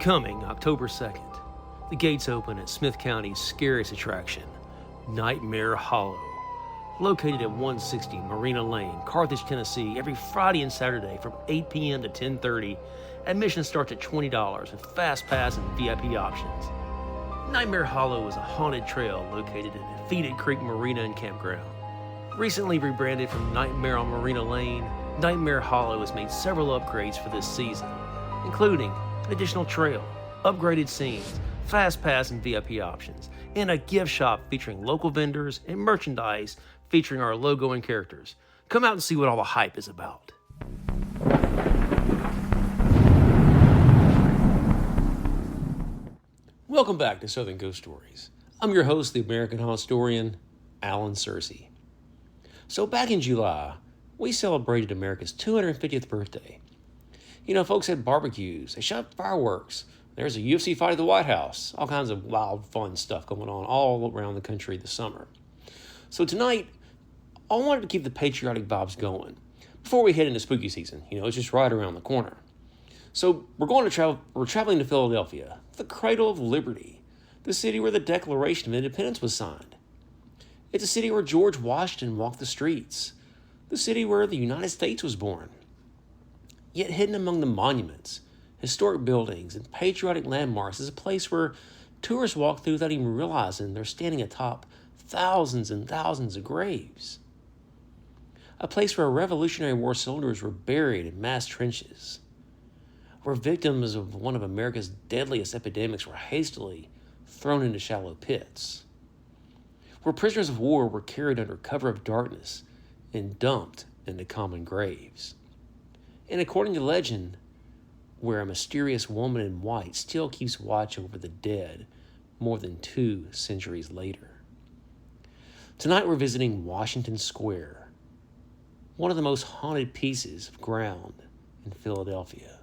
Coming October 2nd, the gates open at Smith County's scariest attraction, Nightmare Hollow. Located at 160 Marina Lane, Carthage, Tennessee, every Friday and Saturday from 8 p.m. to 10:30, admission starts at $20 with Fast Pass and VIP options. Nightmare Hollow is a haunted trail located at Defeated Creek Marina and Campground. Recently rebranded from Nightmare on Marina Lane, Nightmare Hollow has made several upgrades for this season, including an additional trail, upgraded scenes, Fast Pass and VIP options, and a gift shop featuring local vendors and merchandise featuring our logo and characters. Come out and see what all the hype is about. Welcome back to Southern Ghost Stories. I'm your host, the American historian, Allen Sircy. So back in July, we celebrated America's 250th birthday. You know, folks had barbecues, they shot fireworks, there's a UFC fight at the White House, all kinds of wild, fun stuff going on all around the country this summer. So tonight, I wanted to keep the patriotic vibes going before we head into spooky season. You know, it's just right around the corner. So we're traveling to Philadelphia, the Cradle of Liberty, the city where the Declaration of Independence was signed. It's a city where George Washington walked the streets, the city where the United States was born. Yet hidden among the monuments, historic buildings, and patriotic landmarks is a place where tourists walk through without even realizing they're standing atop thousands and thousands of graves. A place where Revolutionary War soldiers were buried in mass trenches, where victims of one of America's deadliest epidemics were hastily thrown into shallow pits, where prisoners of war were carried under cover of darkness and dumped into common graves. And according to legend, where a mysterious woman in white still keeps watch over the dead more than 2 centuries later. Tonight we're visiting Washington Square, one of the most haunted pieces of ground in Philadelphia.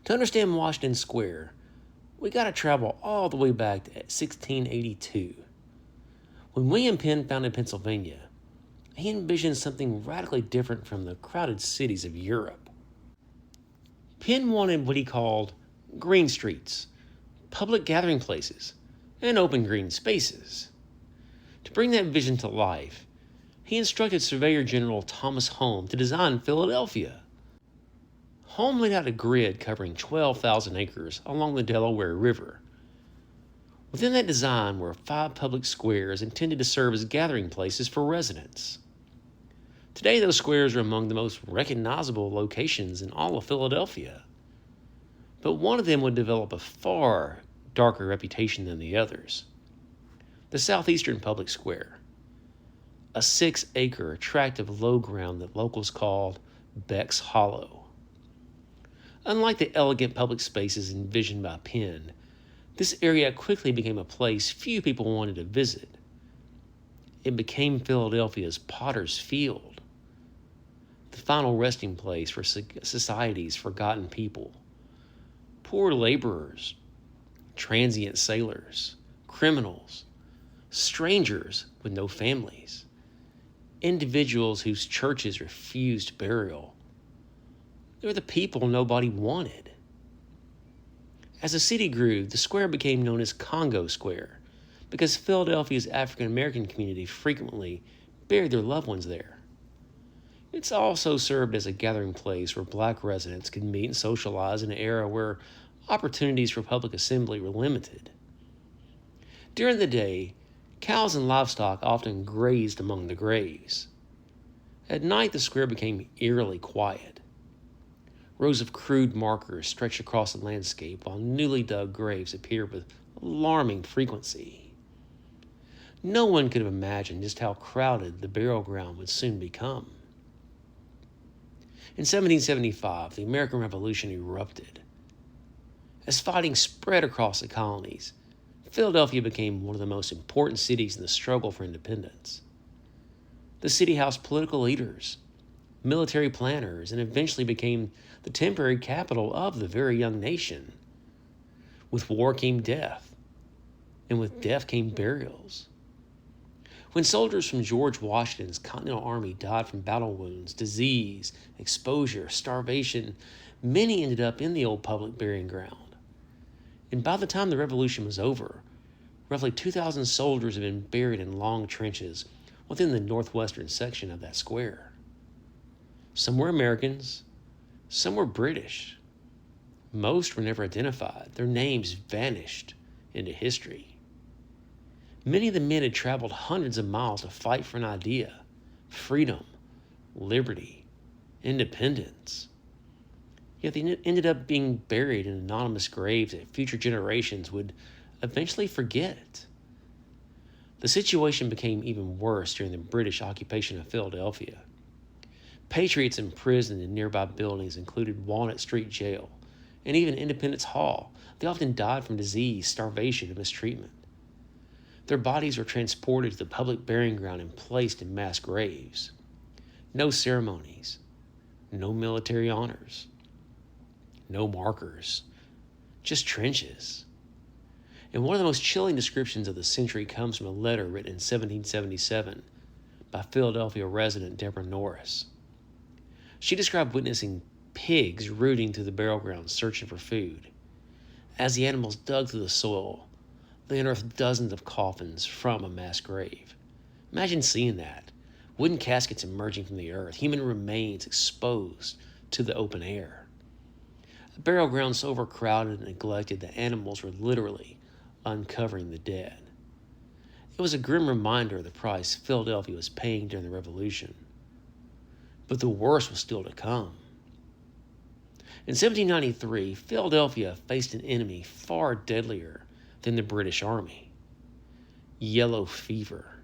To understand Washington Square, we got to travel all the way back to 1682. When William Penn founded Pennsylvania, he envisioned something radically different from the crowded cities of Europe. Penn wanted what he called green streets, public gathering places, and open green spaces. To bring that vision to life, he instructed Surveyor General Thomas Home to design Philadelphia. Home laid out a grid covering 12,000 acres along the Delaware River. Within that design were 5 public squares intended to serve as gathering places for residents. Today, those squares are among the most recognizable locations in all of Philadelphia. But one of them would develop a far darker reputation than the others. The southeastern public square, a 6-acre tract of low ground that locals called Beck's Hollow. Unlike the elegant public spaces envisioned by Penn, this area quickly became a place few people wanted to visit. It became Philadelphia's Potter's Field, the final resting place for society's forgotten people. Poor laborers, transient sailors, criminals, strangers with no families, individuals whose churches refused burial. They were the people nobody wanted. As the city grew, the square became known as Congo Square because Philadelphia's African American community frequently buried their loved ones there. It's also served as a gathering place where black residents could meet and socialize in an era where opportunities for public assembly were limited. During the day, cows and livestock often grazed among the graves. At night, the square became eerily quiet. Rows of crude markers stretched across the landscape while newly dug graves appeared with alarming frequency. No one could have imagined just how crowded the burial ground would soon become. In 1775, the American Revolution erupted. As fighting spread across the colonies, Philadelphia became one of the most important cities in the struggle for independence. The city housed political leaders, military planners, and eventually became the temporary capital of the very young nation. With war came death, and with death came burials. When soldiers from George Washington's Continental Army died from battle wounds, disease, exposure, starvation, many ended up in the old public burying ground. And by the time the Revolution was over, roughly 2,000 soldiers had been buried in long trenches within the northwestern section of that square. Some were Americans, some were British. Most were never identified. Their names vanished into history. Many of the men had traveled hundreds of miles to fight for an idea: freedom, liberty, independence. Yet they ended up being buried in anonymous graves that future generations would eventually forget. The situation became even worse during the British occupation of Philadelphia. Patriots imprisoned in nearby buildings included Walnut Street Jail and even Independence Hall. They often died from disease, starvation, and mistreatment. Their bodies were transported to the public burying ground and placed in mass graves. No ceremonies, no military honors, no markers, just trenches. And one of the most chilling descriptions of the century comes from a letter written in 1777 by Philadelphia resident Deborah Norris. She described witnessing pigs rooting through the burial ground searching for food. As the animals dug through the soil, they unearthed dozens of coffins from a mass grave. Imagine seeing that. Wooden caskets emerging from the earth, human remains exposed to the open air. A burial ground so overcrowded and neglected that animals were literally uncovering the dead. It was a grim reminder of the price Philadelphia was paying during the Revolution. But the worst was still to come. In 1793, Philadelphia faced an enemy far deadlier than the British Army: yellow fever.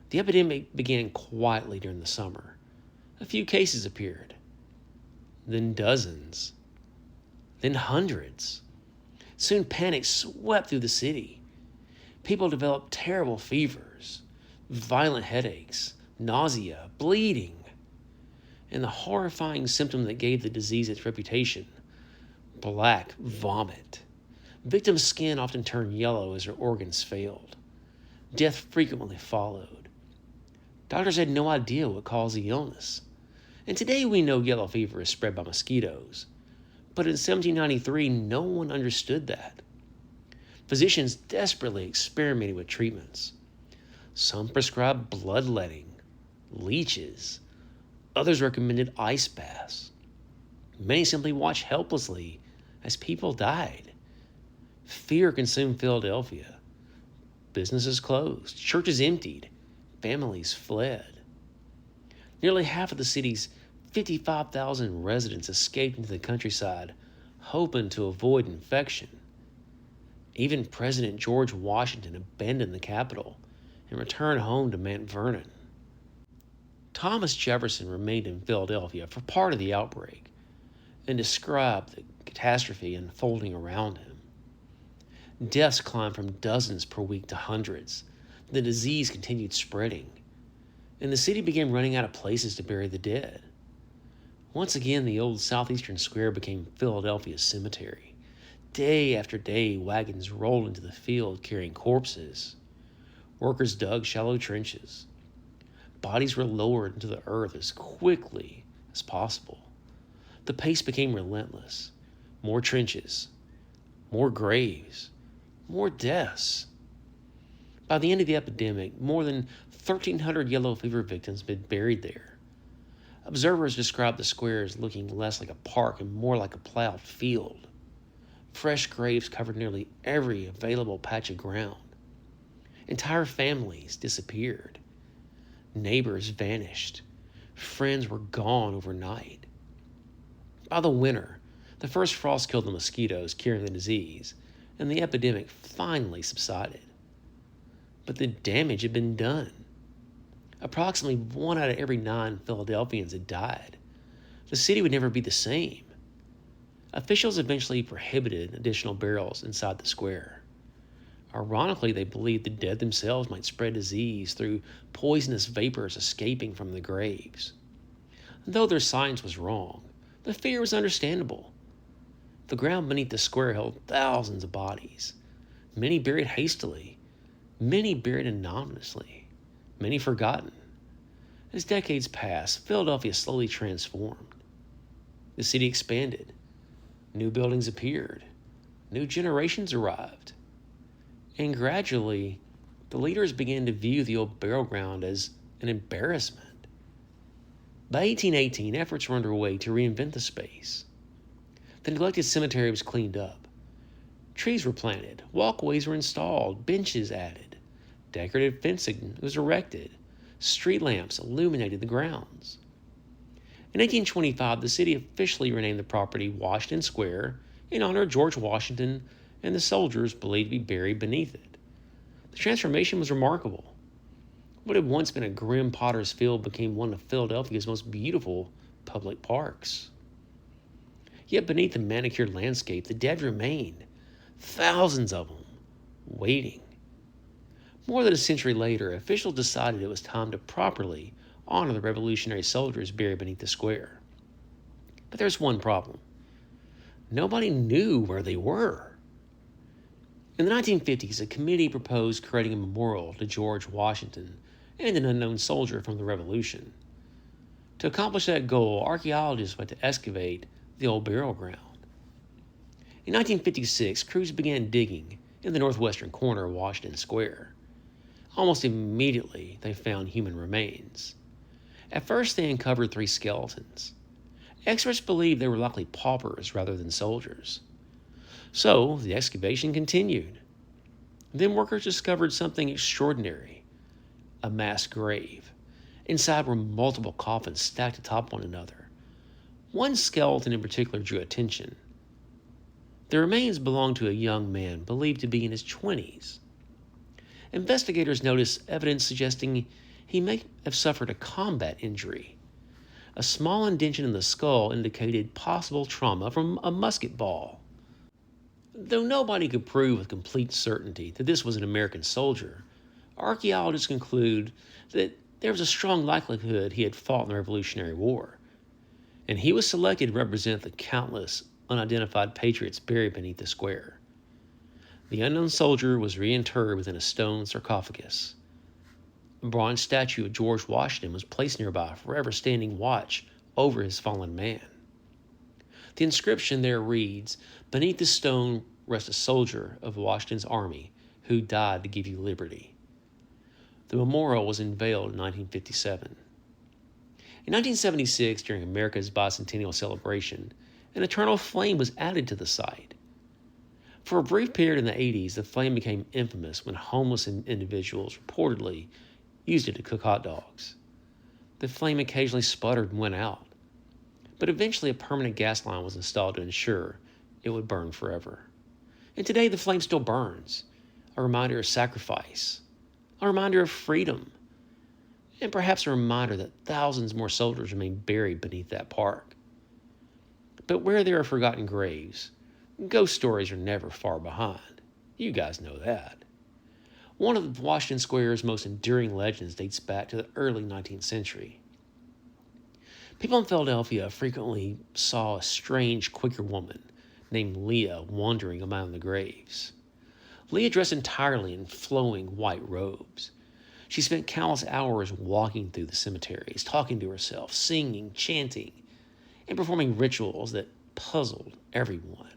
The epidemic began quietly during the summer. A few cases appeared, then dozens, then hundreds. Soon panic swept through the city. People developed terrible fevers, violent headaches, nausea, bleeding, and the horrifying symptom that gave the disease its reputation: black vomit. Victims' skin often turned yellow as their organs failed. Death frequently followed. Doctors had no idea what caused the illness. And today we know yellow fever is spread by mosquitoes. But in 1793, no one understood that. Physicians desperately experimented with treatments. Some prescribed bloodletting, leeches. Others recommended ice baths. Many simply watched helplessly as people died. Fear consumed Philadelphia. Businesses closed, churches emptied, families fled. Nearly half of the city's 55,000 residents escaped into the countryside, hoping to avoid infection. Even President George Washington abandoned the capital and returned home to Mount Vernon. Thomas Jefferson remained in Philadelphia for part of the outbreak and described the catastrophe unfolding around him. Deaths climbed from dozens per week to hundreds. The disease continued spreading, and the city began running out of places to bury the dead. Once again, the old southeastern square became Philadelphia's cemetery. Day after day, wagons rolled into the field carrying corpses. Workers dug shallow trenches. Bodies were lowered into the earth as quickly as possible. The pace became relentless. More trenches, more graves, more deaths. By the end of the epidemic, more than 1,300 yellow fever victims had been buried there. Observers described the square as looking less like a park and more like a plowed field. Fresh graves covered nearly every available patch of ground. Entire families disappeared. Neighbors vanished. Friends were gone overnight. By the winter, the first frost killed the mosquitoes carrying the disease, and the epidemic finally subsided. But the damage had been done. Approximately 1 out of every 9 Philadelphians had died. The city would never be the same. Officials eventually prohibited additional burials inside the square. Ironically, they believed the dead themselves might spread disease through poisonous vapors escaping from the graves. Though their science was wrong, the fear was understandable. The ground beneath the square held thousands of bodies, many buried hastily, many buried anonymously. many forgotten. As decades passed, Philadelphia slowly transformed. The city expanded. New buildings appeared. New generations arrived. And gradually, the leaders began to view the old burial ground as an embarrassment. By 1818, efforts were underway to reinvent the space. The neglected cemetery was cleaned up. Trees were planted, walkways were installed, benches added, decorative fencing was erected, street lamps illuminated the grounds. In 1825, the city officially renamed the property Washington Square in honor of George Washington and the soldiers believed to be buried beneath it. The transformation was remarkable. What had once been a grim potter's field became one of Philadelphia's most beautiful public parks. Yet beneath the manicured landscape, the dead remained, thousands of them, waiting. More than a century later, officials decided it was time to properly honor the Revolutionary soldiers buried beneath the square. But there's one problem. Nobody knew where they were. In the 1950s, a committee proposed creating a memorial to George Washington and an unknown soldier from the Revolution. To accomplish that goal, archaeologists went to excavate the old burial ground. In 1956, crews began digging in the northwestern corner of Washington Square. Almost immediately, they found human remains. At first, they uncovered 3 skeletons. Experts believed they were likely paupers rather than soldiers. So, the excavation continued. Then workers discovered something extraordinary: a mass grave. Inside were multiple coffins stacked atop one another. One skeleton in particular drew attention. The remains belonged to a young man believed to be in his 20s. Investigators noticed evidence suggesting he may have suffered a combat injury. A small indentation in the skull indicated possible trauma from a musket ball. Though nobody could prove with complete certainty that this was an American soldier, archaeologists conclude that there was a strong likelihood he had fought in the Revolutionary War, and he was selected to represent the countless unidentified patriots buried beneath the square. The unknown soldier was reinterred within a stone sarcophagus. A bronze statue of George Washington was placed nearby, forever standing watch over his fallen man. The inscription there reads, "Beneath the stone rests a soldier of Washington's army who died to give you liberty." The memorial was unveiled in 1957. In 1976, during America's bicentennial celebration, an eternal flame was added to the site. For a brief period in the 80s, the flame became infamous when homeless individuals reportedly used it to cook hot dogs. The flame occasionally sputtered and went out, but eventually a permanent gas line was installed to ensure it would burn forever. And today the flame still burns, a reminder of sacrifice, a reminder of freedom, and perhaps a reminder that thousands more soldiers remain buried beneath that park. But where there are forgotten graves, ghost stories are never far behind. You guys know that. One of Washington Square's most enduring legends dates back to the early 19th century. People in Philadelphia frequently saw a strange Quaker woman named Leah wandering among the graves. Leah dressed entirely in flowing white robes. She spent countless hours walking through the cemeteries, talking to herself, singing, chanting, and performing rituals that puzzled everyone.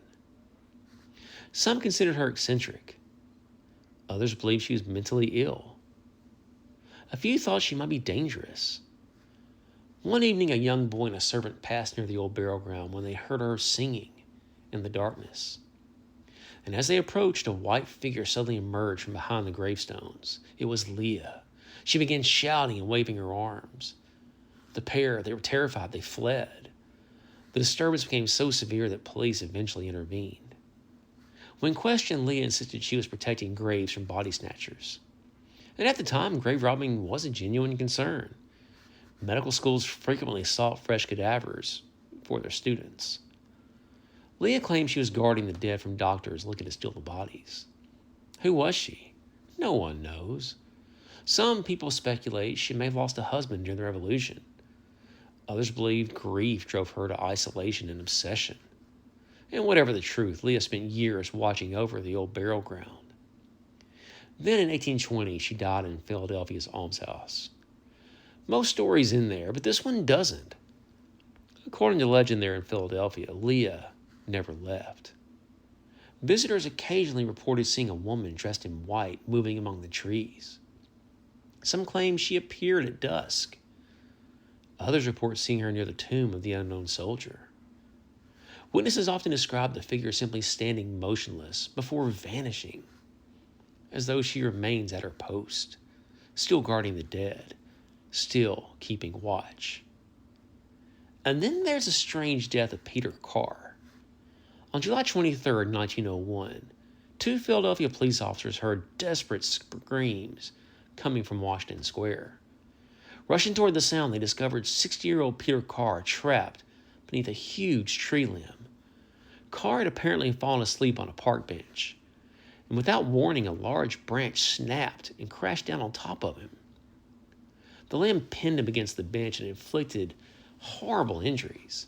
Some considered her eccentric. Others believed she was mentally ill. A few thought she might be dangerous. One evening, a young boy and a servant passed near the old burial ground when they heard her singing in the darkness. And as they approached, a white figure suddenly emerged from behind the gravestones. It was Leah. She began shouting and waving her arms. The pair, they were terrified. They fled. The disturbance became so severe that police eventually intervened. When questioned, Leah insisted she was protecting graves from body snatchers. And at the time, grave robbing was a genuine concern. Medical schools frequently sought fresh cadavers for their students. Leah claimed she was guarding the dead from doctors looking to steal the bodies. Who was she? No one knows. Some people speculate she may have lost a husband during the Revolution. Others believe grief drove her to isolation and obsession. And whatever the truth, Leah spent years watching over the old burial ground. Then in 1820, she died in Philadelphia's almshouse. Most stories in there, but this one doesn't. According to legend there in Philadelphia, Leah never left. Visitors occasionally reported seeing a woman dressed in white moving among the trees. Some claim she appeared at dusk. Others report seeing her near the tomb of the unknown soldier. Witnesses often describe the figure simply standing motionless before vanishing, as though she remains at her post, still guarding the dead, still keeping watch. And then there's the strange death of Peter Carr. On July 23, 1901, 2 Philadelphia police officers heard desperate screams coming from Washington Square. Rushing toward the sound, they discovered 60-year-old Peter Carr trapped beneath a huge tree limb. Carr had apparently fallen asleep on a park bench, and without warning, a large branch snapped and crashed down on top of him. The limb pinned him against the bench and inflicted horrible injuries.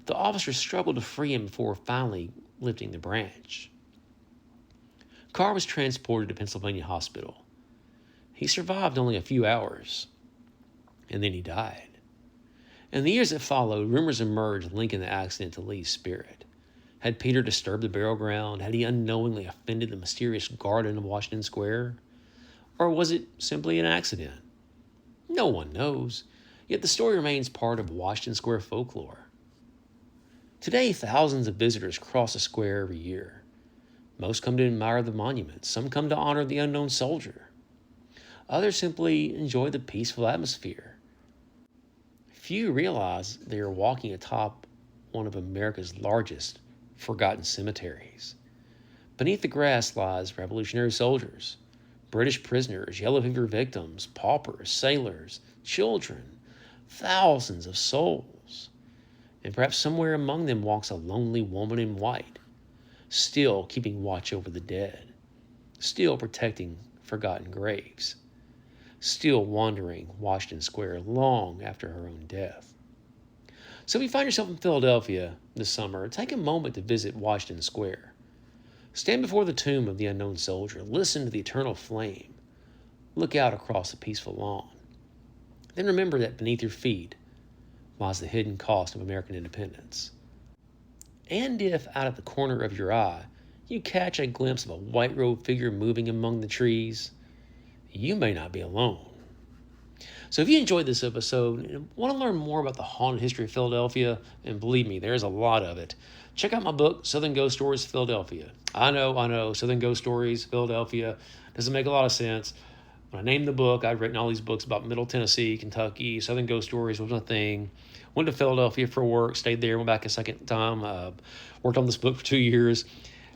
The officers struggled to free him before finally lifting the branch. Carr was transported to Pennsylvania Hospital. He survived only a few hours, and then he died. In the years that followed, rumors emerged linking the accident to Lee's spirit. Had Peter disturbed the burial ground? Had he unknowingly offended the mysterious garden of Washington Square? Or was it simply an accident? No one knows, yet the story remains part of Washington Square folklore. Today, thousands of visitors cross the square every year. Most come to admire the monument. Some come to honor the unknown soldier. Others simply enjoy the peaceful atmosphere. Few realize they are walking atop one of America's largest forgotten cemeteries. Beneath the grass lies Revolutionary soldiers, British prisoners, yellow fever victims, paupers, sailors, children, thousands of souls. And perhaps somewhere among them walks a lonely woman in white, still keeping watch over the dead, still protecting forgotten graves, still wandering Washington Square long after her own death. So if you find yourself in Philadelphia this summer, take a moment to visit Washington Square. Stand before the tomb of the unknown soldier. Listen to the eternal flame. Look out across the peaceful lawn. Then remember that beneath your feet lies the hidden cost of American independence. And if, out of the corner of your eye, you catch a glimpse of a white-robed figure moving among the trees, you may not be alone. So if you enjoyed this episode and want to learn more about the haunted history of Philadelphia, and believe me, there's a lot of it, check out my book, Southern Ghost Stories Philadelphia. I know, Southern Ghost Stories Philadelphia doesn't make a lot of sense. When I named the book, I'd written all these books about Middle Tennessee, Kentucky. Southern Ghost Stories was my thing. Went to Philadelphia for work, stayed there, went back a second time, worked on this book for 2 years.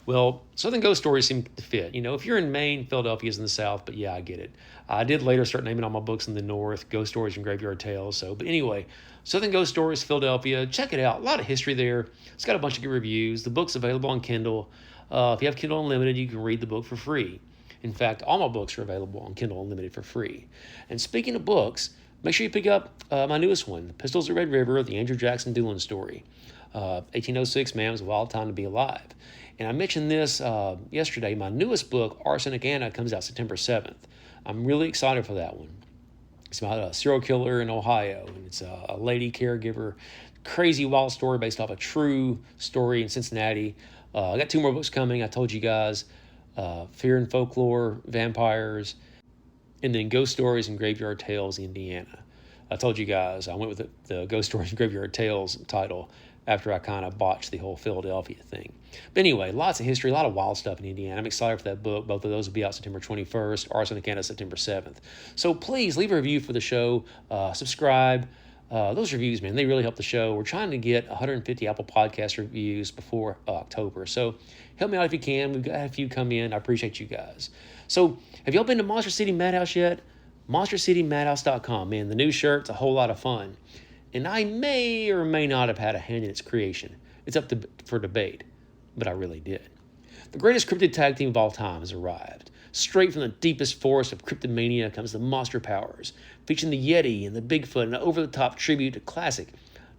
Well, Southern Ghost Stories seem to fit. If you're in Maine, Philadelphia's in the South, but yeah, I get it. I did later start naming all my books in the North, Ghost Stories and Graveyard Tales. But anyway, Southern Ghost Stories Philadelphia, check it out. A lot of history there. It's got a bunch of good reviews. The book's available on Kindle. If you have Kindle Unlimited, you can read the book for free. In fact, all my books are available on Kindle Unlimited for free. And speaking of books, make sure you pick up my newest one, The Pistols of Red River, the Andrew Jackson Doolin story. 1806, man, was a wild time to be alive. And I mentioned this yesterday. My newest book, Arsenic Anna, comes out September 7th. I'm really excited for that one. It's about a serial killer in Ohio, and it's a lady caregiver. Crazy wild story based off a true story in Cincinnati. I got 2 more books coming. I told you guys, Fear and Folklore, Vampires, and then Ghost Stories and Graveyard Tales, Indiana. I told you guys I went with the Ghost Stories and Graveyard Tales title after I kind of botched the whole Philadelphia thing. But anyway, lots of history, a lot of wild stuff in Indiana. I'm excited for that book. Both of those will be out September 21st, Arsenic Anna September 7th. So please leave a review for the show, subscribe. Those reviews, man, they really help the show. We're trying to get 150 Apple Podcast reviews before October. So help me out if you can. We've got a few come in. I appreciate you guys. So have y'all been to Monster City Madhouse yet? MonsterCityMadhouse.com, man. The new shirt's a whole lot of fun. And I may or may not have had a hand in its creation. It's up for debate, but I really did. The greatest cryptid tag team of all time has arrived. Straight from the deepest forest of cryptomania comes the Monster Powers, featuring the Yeti and the Bigfoot and an over-the-top tribute to classic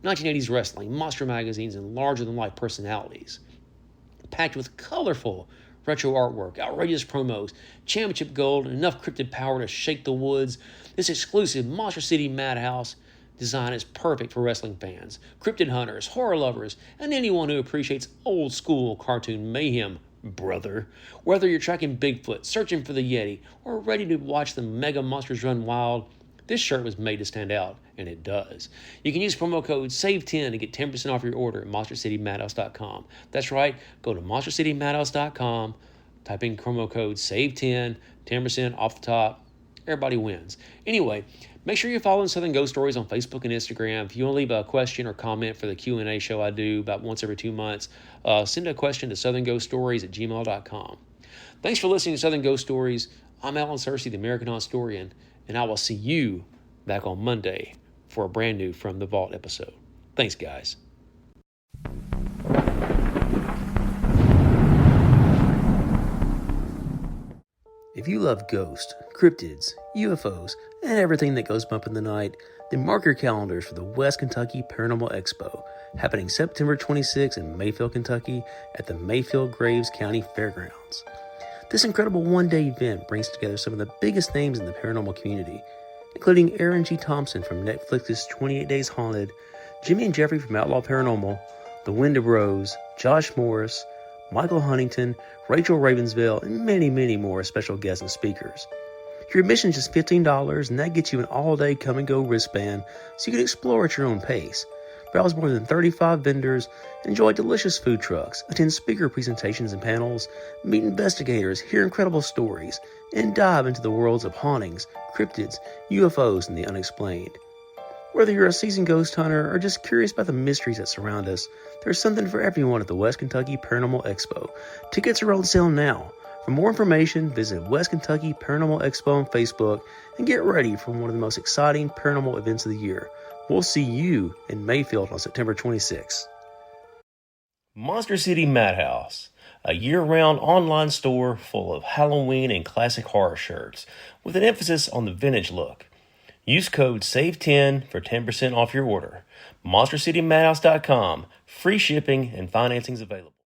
1980s wrestling, monster magazines, and larger-than-life personalities. Packed with colorful, retro artwork, outrageous promos, championship gold, and enough cryptid power to shake the woods. This exclusive Monster City Madhouse design is perfect for wrestling fans, cryptid hunters, horror lovers, and anyone who appreciates old school cartoon mayhem, brother. Whether you're tracking Bigfoot, searching for the Yeti, or ready to watch the mega monsters run wild, this shirt was made to stand out, and it does. You can use promo code SAVE10 to get 10% off your order at monstercitymadhouse.com. That's right, go to monstercitymadhouse.com, type in promo code SAVE10, 10% off the top. Everybody wins. Anyway, make sure you're following Southern Ghost Stories on Facebook and Instagram. If you want to leave a question or comment for the Q&A show I do about once every 2 months, send a question to southernghoststories@gmail.com. Thanks for listening to Southern Ghost Stories. I'm Allen Sircy, the American Historian, and I will see you back on Monday for a brand new From the Vault episode. Thanks, guys. If you love ghosts, cryptids, UFOs, and everything that goes bump in the night, then mark your calendars for the West Kentucky Paranormal Expo, happening September 26th in Mayfield, Kentucky at the Mayfield Graves County Fairgrounds. This incredible one-day event brings together some of the biggest names in the paranormal community, including Aaron G. Thompson from Netflix's 28 Days Haunted, Jimmy and Jeffrey from Outlaw Paranormal, The Wind of Rose, Josh Morris, Michael Huntington, Rachel Ravensville, and many, many more special guests and speakers. Your admission is just $15, and that gets you an all-day come-and-go wristband so you can explore at your own pace, browse more than 35 vendors, and enjoy delicious food trucks, attend speaker presentations and panels, meet investigators, hear incredible stories, and dive into the worlds of hauntings, cryptids, UFOs, and the unexplained. Whether you're a seasoned ghost hunter or just curious about the mysteries that surround us, there's something for everyone at the West Kentucky Paranormal Expo. Tickets are on sale now. For more information, visit West Kentucky Paranormal Expo on Facebook and get ready for one of the most exciting paranormal events of the year. We'll see you in Mayfield on September 26th. Monster City Madhouse, a year-round online store full of Halloween and classic horror shirts with an emphasis on the vintage look. Use code SAVE10 for 10% off your order. MonsterCityMadhouse.com. Free shipping and financing's available.